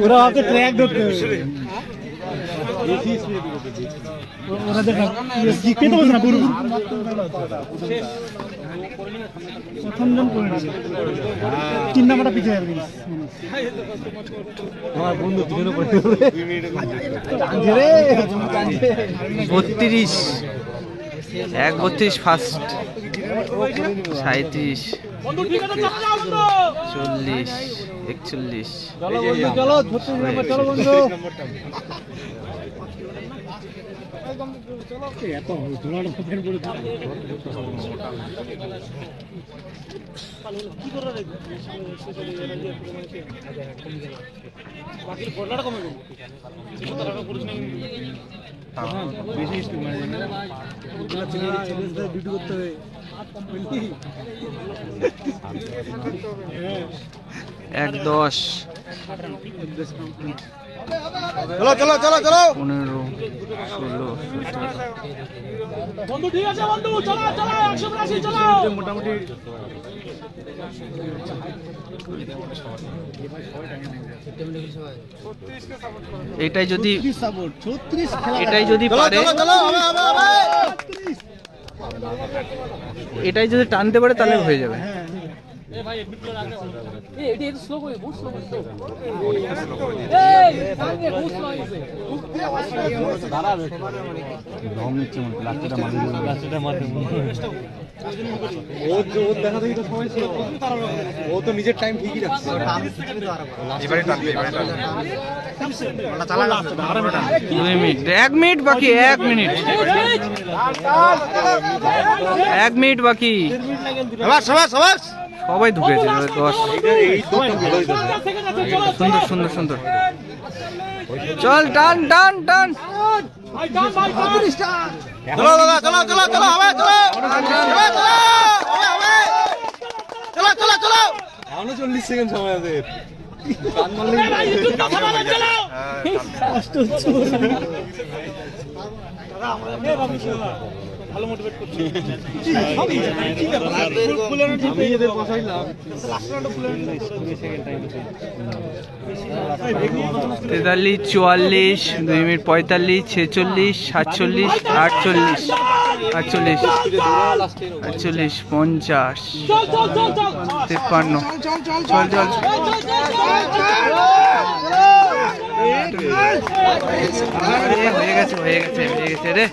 ওরা আমাকে ট্র্যাক ধরতে হবে। ওরা দেখা জিততে তো না পুরো প্রথম জন করে নিয়েছে 3 নাম্বারটা পিছিয়ে যাবে আমার বন্ধু দুজনে করে 32 1:32 ফার্স্ট 37 40 41 চলো চলো বন্ধু এত ধুলানো ফেন করে কি করে রে বাকি ফোনটা কমে গেল কিছু তারা পুরুষ নেই বেশি স্পিড মারে না পুরো ছেলে ডিউটি করতে হবে 1:10 চলো চলো চলো চলো 15 16 বন্ধু ঠিক আছে বন্ধু চলো চলো 180 চলো মোটামুটি এটাই যদি এটাই যদি পারে এটাই যদি টানতে পারে তাহলে হয়ে যাবে। এ ভাই এডমিট করে আগে এই এটা একটু স্লো করে বহুত স্লো করে এই আগে বহুত স্লো হইছে দাঁড়াবে দম নিচ্ছে মনে লাস্টটা মারবে ও দেখা দেখি তো সময় ছিল ও তো নিজের টাইম ঠিকই রাখছে এবারে টানবে এবারে টানবে আমরা চালা যাচ্ছে 12 মিনিট 2 মিনিট 1 মিনিট বাকি 1 মিনিট 1 মিনিট বাকি সবাই সবাই ঢুকেছে 10 এই তো ভালোই তো সুন্দর সুন্দর সুন্দর চল টান টান টান ভাই টান ভাই টান চলো দাদা চলো চলো চলো হবে চলো চলো চলো চলো এখনো 40 সেকেন্ড সময় আছে টান মারলে চলো কষ্ট হচ্ছে দাদা আমরা ভালো মোটিভেট করছি আমি এদের বসাইলাম লাস্ট রাউন্ডে ফুলের 2 সেকেন্ড টাইম আছে 43 44 2 মিনিট 45 46 47 48 48 48 50 53 চল চল হয়ে গেছে রে